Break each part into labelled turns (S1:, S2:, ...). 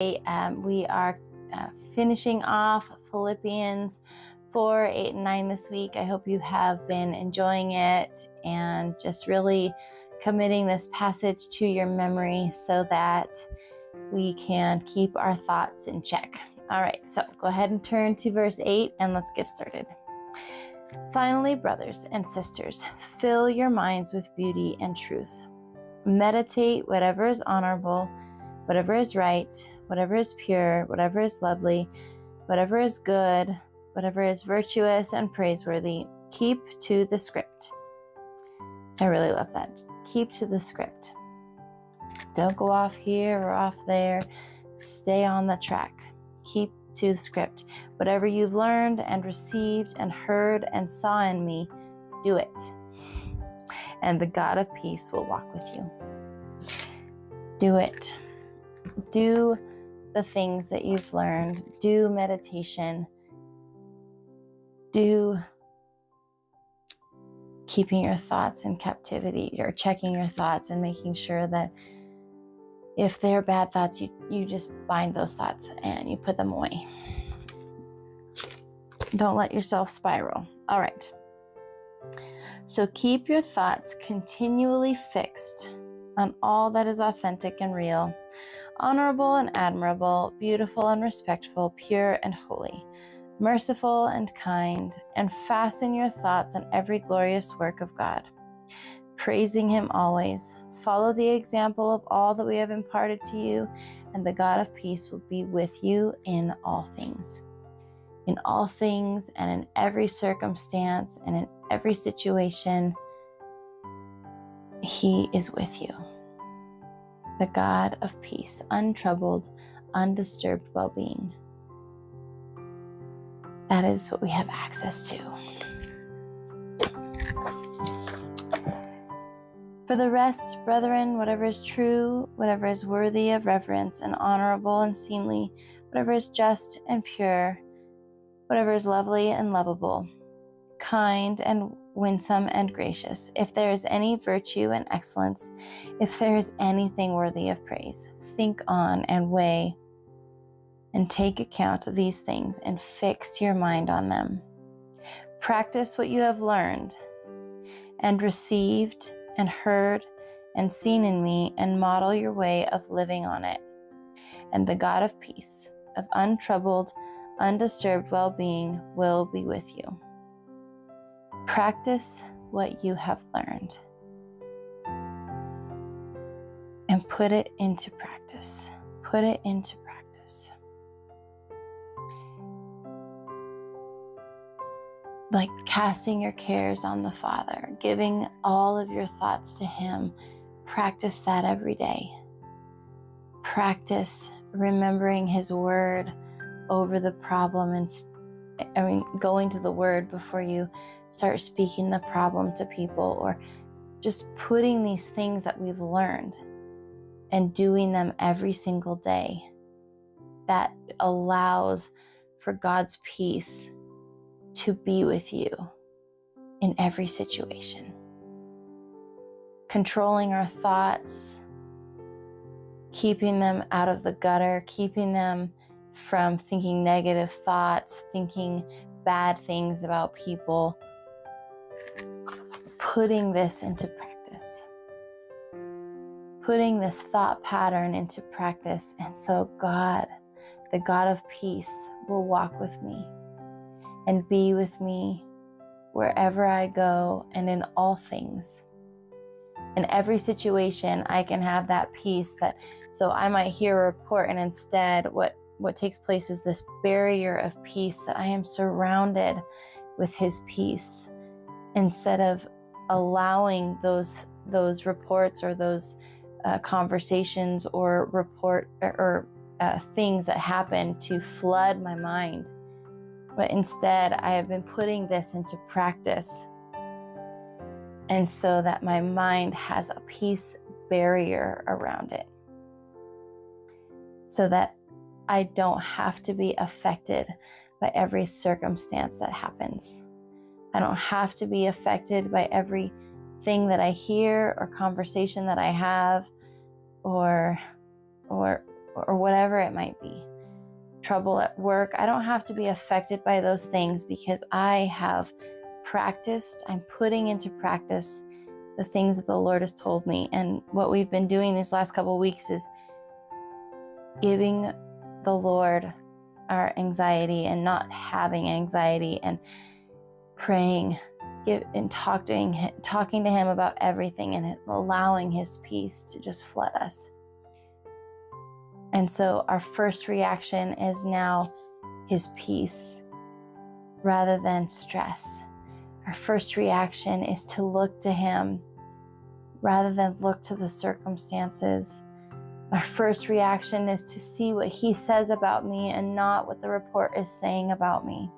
S1: We are finishing off Philippians 4, 8, and 9 this week. I hope you have been enjoying it and just really committing this passage to your memory so that we can keep our thoughts in check. All right, so go ahead and turn to verse 8 and let's get started. Finally, brothers and sisters, fill your minds with beauty and truth. Meditate whatever is honorable, whatever is right, whatever is pure, whatever is lovely, whatever is good, whatever is virtuous and praiseworthy. Keep to the script. I really love that. Keep to the script. Don't go off here or off there. Stay on the track. Keep to the script. Whatever you've learned and received and heard and saw in me, do it. And the God of peace will walk with you. Do it. Do the things that you've learned. Do meditation. Do keeping your thoughts in captivity, or checking your thoughts and making sure that if they're bad thoughts, you just bind those thoughts and you put them away. Don't let yourself spiral. All right. So keep your thoughts continually fixed on all that is authentic and real, honorable and admirable, beautiful and respectful, pure and holy, merciful and kind, and fasten your thoughts on every glorious work of God, praising Him always. Follow the example of all that we have imparted to you, and the God of peace will be with you in all things. In all things and in every circumstance and in every situation, He is with you. The God of peace, untroubled, undisturbed well-being. That is what we have access to. For the rest, brethren, whatever is true, whatever is worthy of reverence and honorable and seemly, whatever is just and pure, whatever is lovely and lovable, kind and winsome and gracious, if there is any virtue and excellence, if there is anything worthy of praise, think on and weigh and take account of these things and fix your mind on them. Practice what you have learned and received and heard and seen in me, and model your way of living on it. And the God of peace, of untroubled, undisturbed well-being, will be with you. Practice what you have learned and put it into practice. Put it into practice. Like casting your cares on the Father, giving all of your thoughts to Him. Practice that every day. Practice remembering His word over the problem, and going to the word before you start speaking the problem to people, or just putting these things that we've learned and doing them every single day. That allows for God's peace to be with you in every situation. Controlling our thoughts, keeping them out of the gutter, keeping them from thinking negative thoughts, thinking bad things about people, putting this into practice, putting this thought pattern into practice. And so God, the God of peace, will walk with me and be with me wherever I go and in all things. In every situation, I can have that peace. So I might hear a report, and instead what takes place is this barrier of peace, that I am surrounded with His peace, instead of allowing those reports or those conversations or things that happen to flood my mind. But instead, I have been putting this into practice, and so that my mind has a peace barrier around it, so that I don't have to be affected by every circumstance that happens. I don't have to be affected by everything that I hear or conversation that I have, or or whatever it might be. Trouble at work. I don't have to be affected by those things because I have practiced. I'm putting into practice the things that the Lord has told me. And what we've been doing these last couple of weeks is giving the Lord our anxiety and not having anxiety, and praying, talking to him about everything, and allowing his peace to just flood us. And so our first reaction is now his peace rather than stress. Our first reaction is to look to him rather than look to the circumstances. Our first reaction is to see what he says about me and not what the report is saying about me.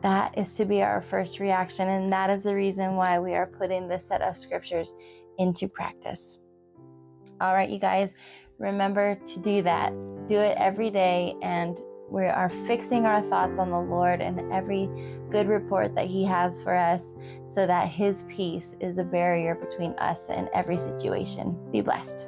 S1: That is to be our first reaction, and that is the reason why we are putting this set of scriptures into practice. All right, you guys, remember to do that. Do it every day, and we are fixing our thoughts on the Lord and every good report that he has for us, so that his peace is a barrier between us and every situation. Be blessed.